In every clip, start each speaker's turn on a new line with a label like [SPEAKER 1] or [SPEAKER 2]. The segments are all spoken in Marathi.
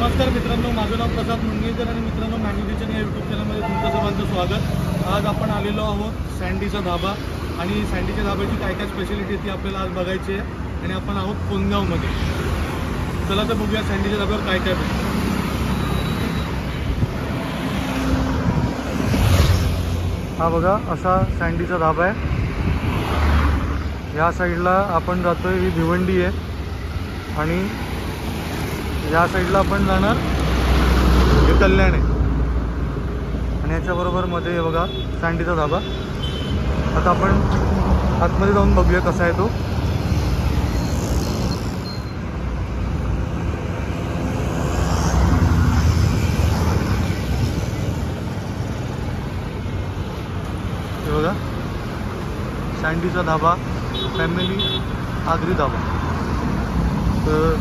[SPEAKER 1] नमस्कार मित्रांनो, माझं नाव प्रसाद मुंगेकर आणि मित्रांनो मॅन्यू किचन या यूट्यूब चॅनलमध्ये तुमचं सर्वांचं स्वागत। आज आपण आलेलो आहोत सँडीचा धाबा आणि सँडीच्या धाब्याची काय काय स्पेशालिटी ती आपल्याला आज बघायची आहे आणि आपण आहोत कोणगावमध्ये। चला तर बघूया सँडीच्या धाब्यावर काय काय भेटतं। हा बघा असा सँडीचा धाबा आहे। या साईडला आपण जातोय, ही भिवंडी आहे आणि या साईडला आपण जाणार हे कल्याण आहे आणि याच्याबरोबर मध्ये हे बघा सँडीचा धाबा। आता आपण आतमध्ये जाऊन बघूया कसा आहे तो। हे बघा सँडीचा धाबा, फॅमिली आगरी धाबा। तर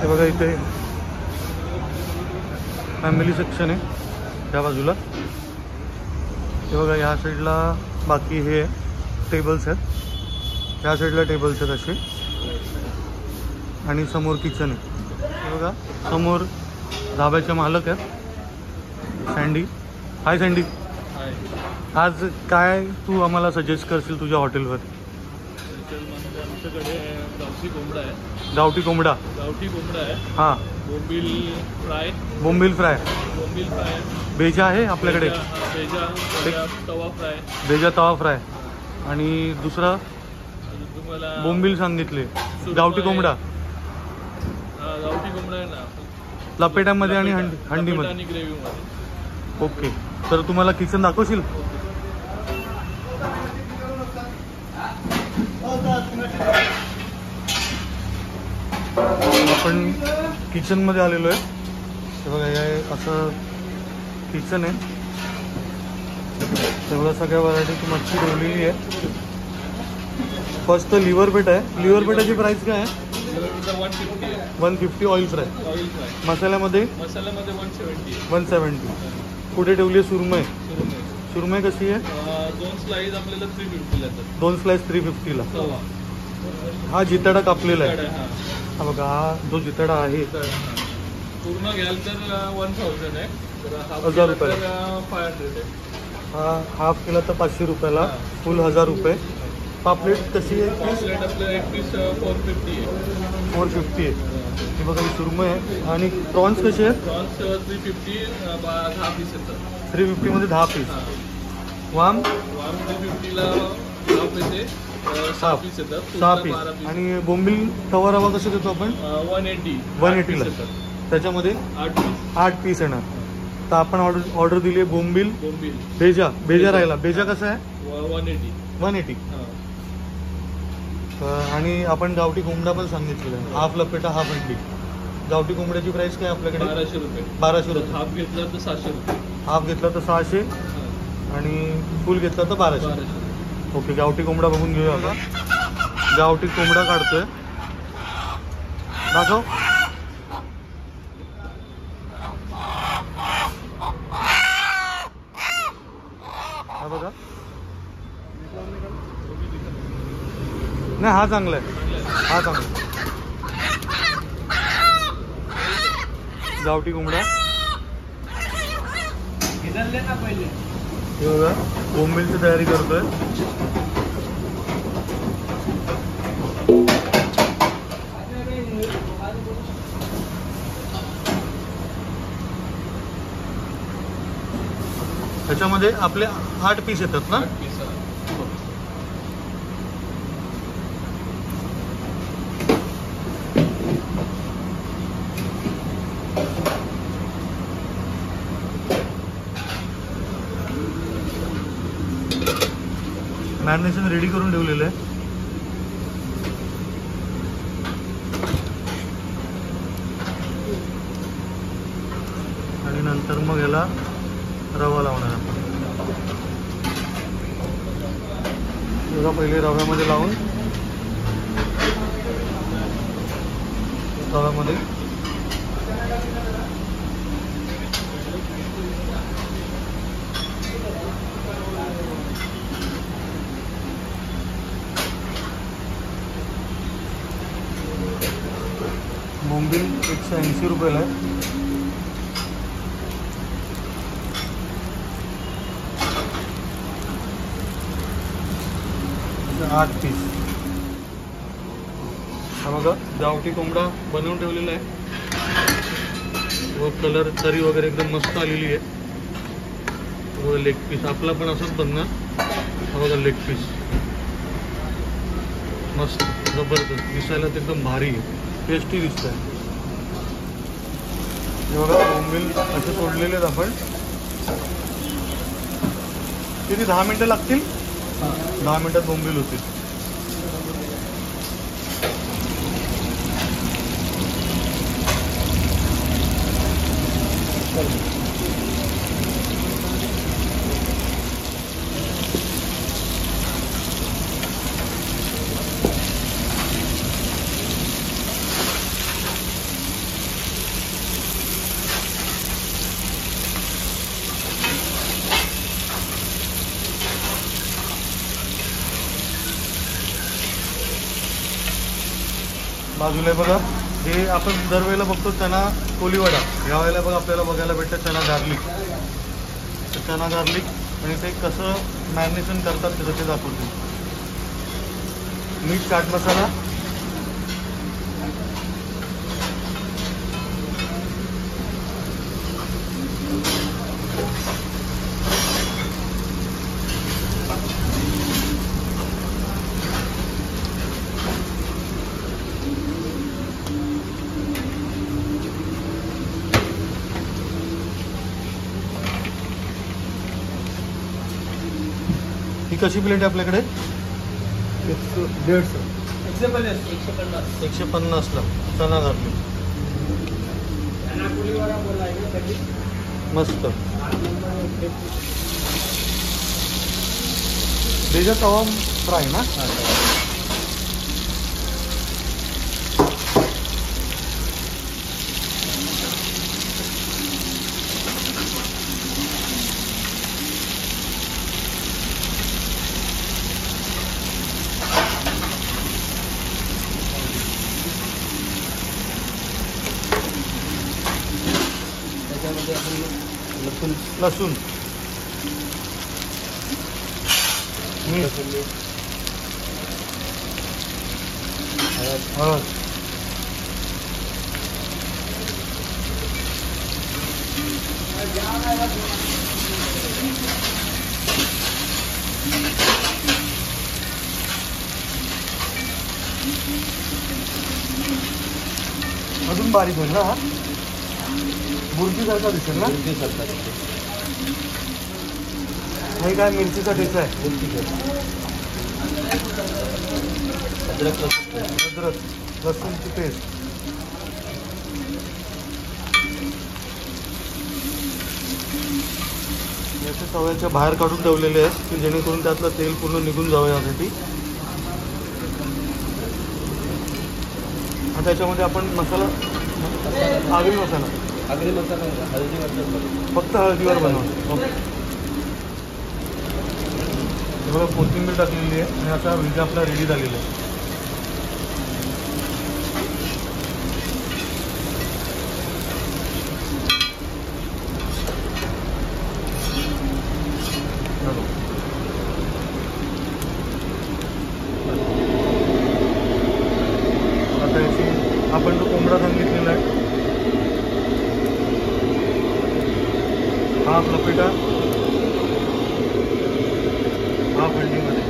[SPEAKER 1] हे बघा इथे फॅमिली सेक्शन आहे त्या बाजूला। हे बघा या साईडला बाकी हे टेबल्स आहेत, या साईडला टेबल्स आहेत असे आणि समोर किचन आहे। हे बघा समोर धाब्याचे मालक आहेत सँडी। हाय सँडी, आज काय तू आम्हाला सजेस्ट करशील तुझ्या हॉटेलवर?
[SPEAKER 2] आमच्याकडे गावठी कोंबडा आहे।
[SPEAKER 1] गावठी कोंबडा
[SPEAKER 2] आहे।
[SPEAKER 1] हां,
[SPEAKER 2] बोंबील फ्राय।
[SPEAKER 1] बोंबील फ्राय, बेजा आहे आपल्याकडे।
[SPEAKER 2] बेजा तवा फ्राय,
[SPEAKER 1] बेजा तवा फ्राय आणि दुसरा
[SPEAKER 2] तुम्हाला
[SPEAKER 1] बोंबील सांगितले। गावठी कोंबडा
[SPEAKER 2] आहे ना,
[SPEAKER 1] लपेट्यामध्ये आणि हंडीमध्ये
[SPEAKER 2] आणि ग्रेव्हीमध्ये।
[SPEAKER 1] ओके, तर तुम्हाला किचन दाखवशील? आपण किचनमध्ये आलेलो आहे। हे बघा हे असं किचन आहे, तेवढ्या सगळ्या व्हरायटीची मच्छी ठेवलेली आहे। फर्स्ट लिव्हर पेट आहे। लिव्हर पेटाची प्राइस काय आहे? 150 ऑइल फ्राय। मसाल्यामध्ये 170। कुठे ठेवली आहे? सुरमई। सुरमई कशी आहे?
[SPEAKER 2] 2 स्लाइस आपल्याला 350 येतात।
[SPEAKER 1] 2 स्लाइस 350 ला। हा जिताडा कापलेला आहे। हा बघा हा जो जिताडा आहे
[SPEAKER 2] पूर्ण घ्याल तर 1000 आहे,
[SPEAKER 1] 1000 रुपये।
[SPEAKER 2] 500 आहे।
[SPEAKER 1] हा हाफ केला तर 500 रुपयाला, फुल 1000 रुपये। पापलेट कशी आहे?
[SPEAKER 2] पापलेट आपलं एक पीस 450 आहे।
[SPEAKER 1] 450 आहे। हे बघा ही सुरमई आहे। आणि प्रॉन्स कसे आहेत?
[SPEAKER 2] प्रॉन्स 350 10 पीस येतात।
[SPEAKER 1] 350 मध्ये 10 पीस। वाम
[SPEAKER 2] 350 ला 10 पीस 6 पीस येतात।
[SPEAKER 1] 6 पीस। आणि बोंबील तवा रवा कसं देतो आपण? 180 ला। त्याच्यामध्ये 8 पीस येणार। तर आपण ऑर्डर दिली आहे बोंबील बेजा राहिला। बेजा कसा आहे? 180। आणि आपण गावठी कोंबडा पण सांगितलेला आहे, हाफ लपेटा हाफ हंडी। गावठी कोंबड्याची प्राइस काय आपल्याकडे?
[SPEAKER 2] 1200 रुपये।
[SPEAKER 1] 1200 रुपये।
[SPEAKER 2] हाफ घेतला तर 700 रुपये।
[SPEAKER 1] हाफ घेतला तर 600 आणि फुल घेतला तर 1200। ओके, गावठी कोंबडा बघून घेऊया आता। गावठी कोंबडा काढतोय, दाखव। हा बघा, नाही हा चांगला आहे, हा चांगला आहे। गावठी कोंबडा हे बघा बोंबीलची तयारी करतोय। त्याच्यामध्ये आपले 8 पीस येतात ना? मॅरिनेशन रेडी करून ठेवलेलं आहे। आणि नंतर मग याला रवा लावणार आपण। बघा पहिले रव्यामध्ये लावून तव्यामध्ये बोंबील 180 रुपयाला आहे. 8 पीस. हा बघा गावठी कोंबडा बनवून ठेवलेला आहे व कलर तरी वगैरे एकदम मस्त आलेली आहे. व लेग पीस आपला पण असंच बनणार. हा बघा लेग पीस मस्त जबरदस्त दिसायला एकदम भारी आहे, टेस्टी दिसत आहे. हे बघा बोंबील असे तोडलेले आहेत आपण. किती 10 मिनिटं लागतील? 10 मिनिटात बोंबील होतील. बाजूला बघा हे आपण दरवेळेला बघतो चना कोलीवडा, या वेळेला बघा आपल्याला बघायला भेटतं चना गार्लिक. तर चना गार्लिक आणि ते कसं मॅरिनेशन करतात त्याचं ते दाखवतो. मीठ, चाट मसाला, ही कशी प्लेट आहे आपल्याकडे? 150. 150ला चना गार्लिक मस्त. त्याचा तवा फ्राय ना? लसूण, हळद, अजून बारीक होईल ना? बुर्जीसारखा दिसेल ना? हे काय मिरचीचा ठेचा आहे. अद्रक लसूणची पेस्ट. याचे तव्याच्या बाहेर काढून ठेवलेले आहेत की जेणेकरून त्यातलं तेल पूर्ण निघून जावं यासाठी. आणि त्याच्यामध्ये आपण मसाला, आगरी मसाला फक्त हळदीवर बनवतो. थोडं कोथिंबीर टाकलेली आहे आणि असा व्हिजा आपला रेडी झालेला आहे. आता याची आपण जो कोंबडा सांगितलेला आहे हा आपला पिठा हा हंडीमध्ये.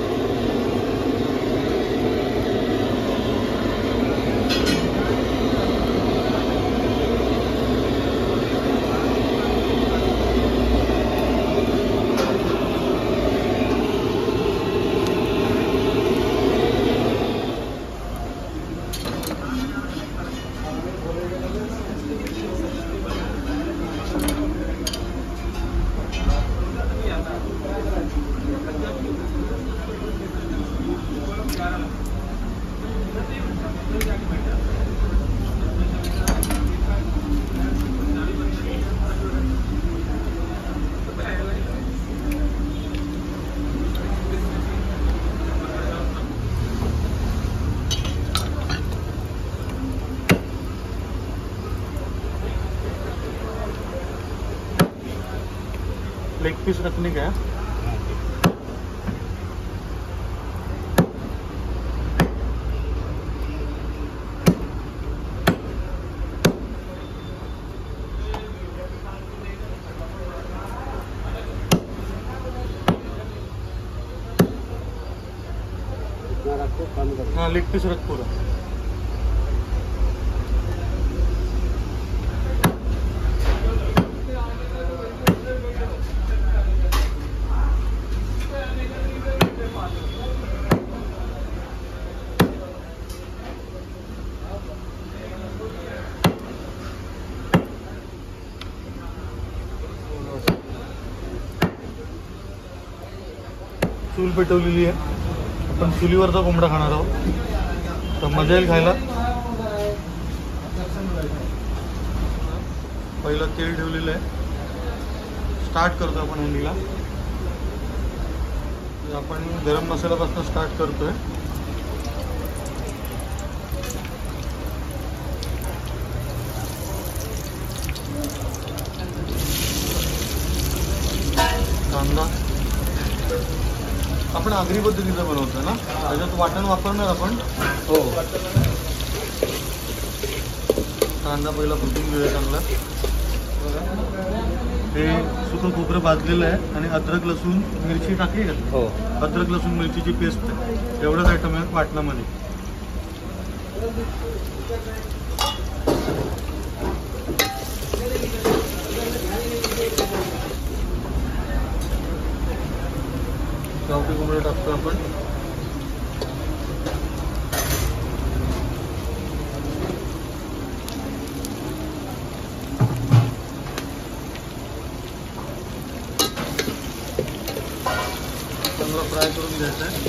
[SPEAKER 1] पीस रखने का है। हाँ लेग पीस रख पूरा। चूल पेटवलेली आहे, आपण चुलीवरचा कोंबडा खाणार आहोत, तर मजा येईल खायला। पहिलं तेल ठेवलेलं आहे, स्टार्ट करतो आपण हंडीला। आपण गरम मसाल्यापासून स्टार्ट करतोय। कांदा आपण आगरी पद्धतीचं बनवतो ना, त्याच्यात वाटण वापरणार आपण।
[SPEAKER 2] हो
[SPEAKER 1] कांदा पहिला भुजून घेऊया चांगला। हे सुकं खोबरं भाजलेलं आहे आणि अद्रक लसूण मिरची टाकली का?
[SPEAKER 2] हो
[SPEAKER 1] अद्रक लसूण मिरचीची पेस्ट आहे, एवढंच आयटम आहे वाटणामध्ये। गावठी कोंबडं टाकतो आपण। चांगला फ्राय करून घ्यायचं आहे।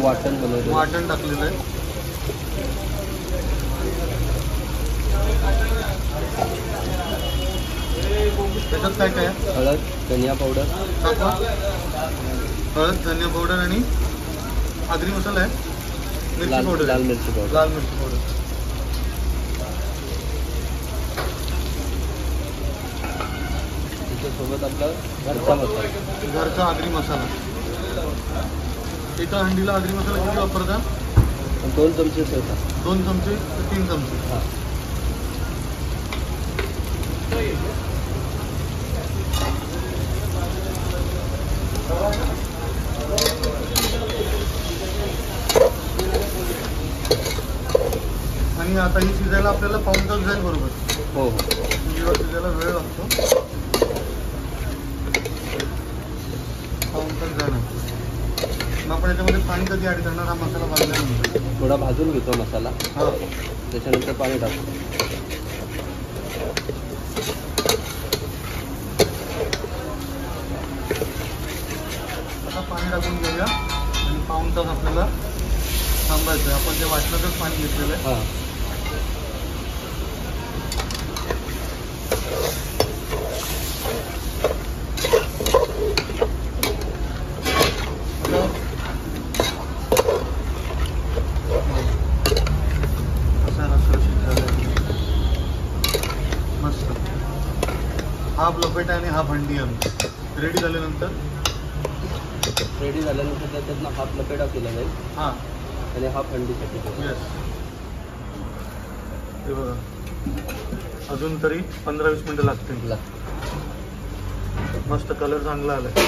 [SPEAKER 2] वाटण बनवलं,
[SPEAKER 1] वाटण टाकलेलं आहे। त्याच्यात काय काय आहे?
[SPEAKER 2] हळद, धनिया पावडर,
[SPEAKER 1] टाका। हळद, धनिया पावडर आणि आगरी मसाला आहे, मिरची पावडर,
[SPEAKER 2] लाल मिरची पावडर,
[SPEAKER 1] लाल मिरची पावडर।
[SPEAKER 2] त्याच्यासोबत आपला घरचा मसाला,
[SPEAKER 1] घरचा आगरी मसाला। एका हंडीला आगरी मसाला किती वापरता?
[SPEAKER 2] 2 चमचे होता,
[SPEAKER 1] 2 चमचे ते 3 चमचे।
[SPEAKER 2] हां
[SPEAKER 1] आणि आता ही शिजायला आपल्याला पाऊण तास जाईल बरोबर।
[SPEAKER 2] हो
[SPEAKER 1] हिला शिजायला वेळ लागतो, पाऊण तास जाणार। मग आपण याच्यामध्ये पाणी कधी ॲड करणार? हा मसाला भाजल्यानंतर
[SPEAKER 2] थोडा भाजून घेतो मसाला,
[SPEAKER 1] हां
[SPEAKER 2] त्याच्यानंतर पाणी टाकतो।
[SPEAKER 1] आता पाणी टाकून घेऊया आणि पाऊण तास आपल्याला थांबायचं आहे। आपण ते वाटणाचंच पाणी घेतलेलं आहे।
[SPEAKER 2] हां
[SPEAKER 1] मस्त हाफ लपेटा आणि हाफ हंडी आमची रेडी झाल्यानंतर
[SPEAKER 2] त्याच्यातनं हाफ लपेटा केला जाईल
[SPEAKER 1] हां
[SPEAKER 2] आणि हाफ हंडीसाठी
[SPEAKER 1] येस। हे बघा अजून तरी 15-20 मिनटं लागतील। मस्त कलर चांगला आला आहे।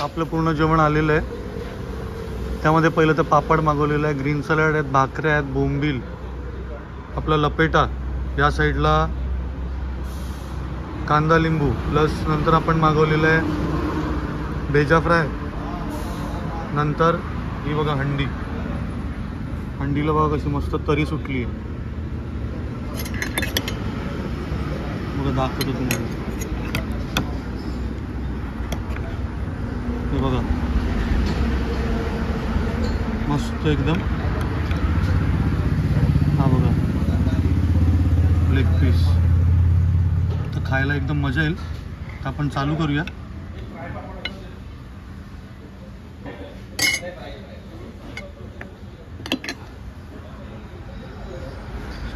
[SPEAKER 1] आपलं पूर्ण जेवण आलेलं आहे। त्यामध्ये पहिलं तर पापड मागवलेलं आहे, ग्रीन सॅलड आहेत, भाकऱ्या आहेत, बोंबील, आपला लपेटा, या साईडला कांदा लिंबू, प्लस नंतर आपण मागवलेलं आहे भेजा फ्राय। नंतर ही बघा हंडी, हंडीला बघा कशी मस्त तरी सुटली आहे। बघा दाखवतो तुम्हाला, हे बघा मस्त एकदम। हा बघा लेग पीस, तर खायला एकदम मजा येईल। तर आपण चालू करूया।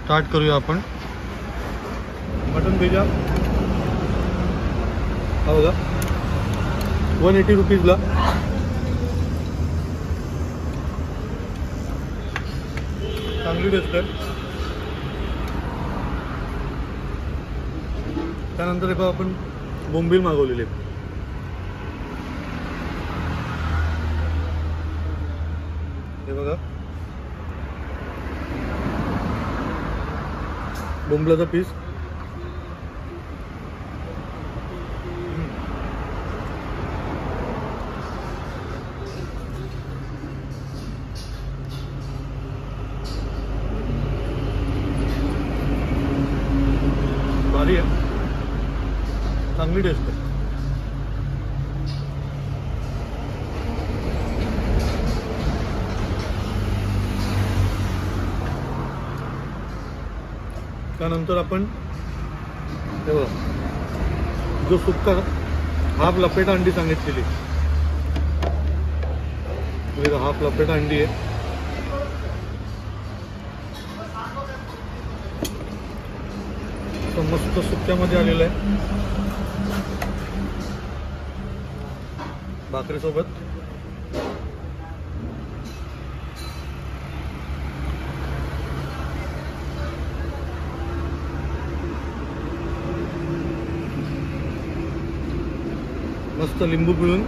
[SPEAKER 1] स्टार्ट करूया आपण। मटन पिझ्झा हा बघा 180 रुपीजला. चांगली टेस्ट आहे. त्यानंतर हे आपण बोंबील मागवलेले. हे बघा बोंबलाचा पीस. भारी आहे. चांगली टेस्ट आहे. त्यानंतर आपण हे बघा जो सुक्का हाफ लपेटा अंडी सांगितलेली, हाफ लपेटा अंडी आहे. तो मस्त सुक्क्यामध्ये आलेला आहे भाकरीसोबत. मस्त लिंबू पिळून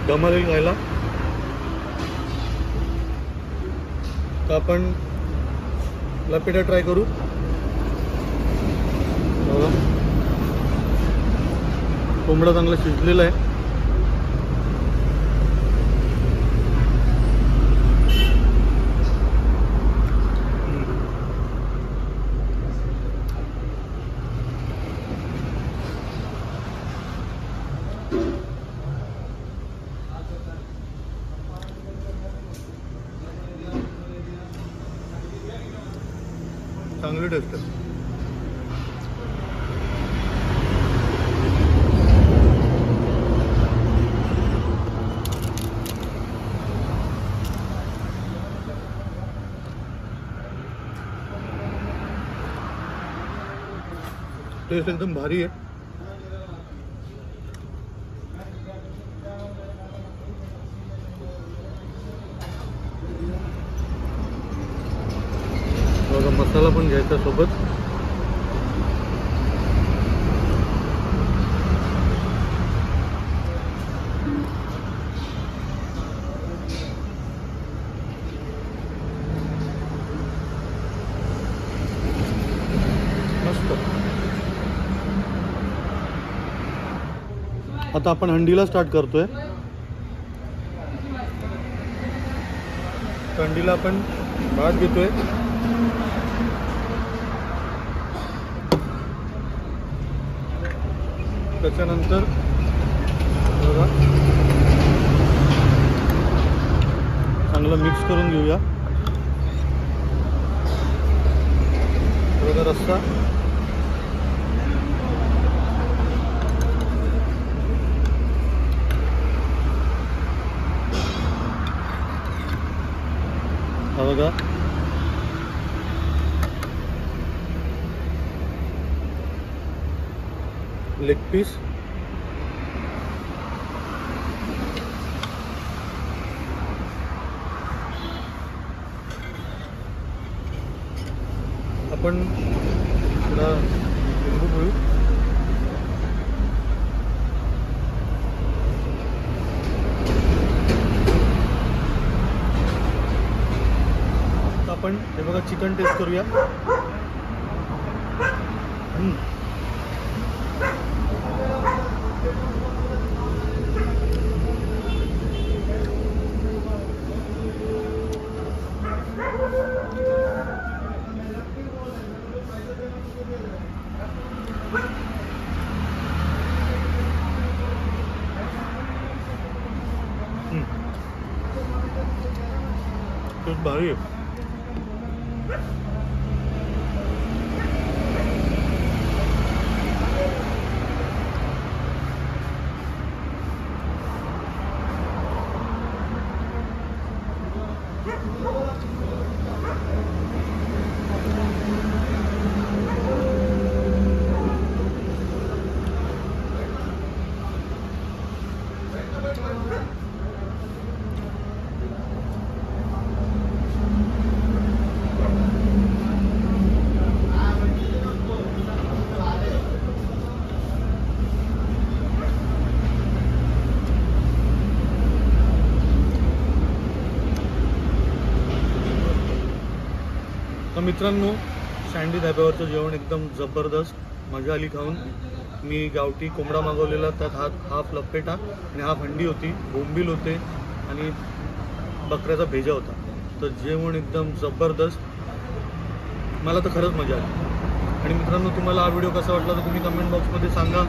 [SPEAKER 1] दमाला खायला. तर आपण लपेटा ट्राय करू. कोंबडा चांगला शिजलेला आहे. चांगली टेस्ट आहे. टेस्ट एकदम भारी आहे. बघा मसाला पण घ्यायचा सोबत. मस्त. आता आपण हंडीला स्टार्ट करतोय. हंडीला आपण भात घेतोय. त्याच्यानंतर बघा चांगलं मिक्स करून घेऊया. बघा रस्सा. हा बघा लेग पीस. आपण थोडा लिंबू पिळू. आपण हे बघा चिकन टेस्ट करूया. टेस्ट भारी आहे. तर मित्रांनो, सँडी धाब्यावरचं जेवण एकदम जबरदस्त, मजा आली खाऊन. मी गावठी कोंबडा मागवलेला, त्यात हाफ लपेटा आणि हाफ हंडी होती, बोंबील होते आणि बकऱ्याचा भेजा होता. तर जेवण एकदम जबरदस्त, मला तर खरंच मजा आली. आणि मित्रांनो, तुम्हाला हा व्हिडिओ कसा वाटला तर तुम्ही कमेंट बॉक्समध्ये सांगा.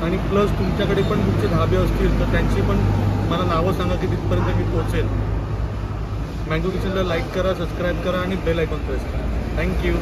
[SPEAKER 1] आणि प्लस तुमच्याकडे पण कुठचे धाबे असतील तर त्यांची पण मला नावं सांगा की तिथपर्यंत मी पोहोचेल. मँगो किचनला लाईक करा, सबस्क्राईब करा आणि बेल आयकॉन प्रेस करा. थँक्यू.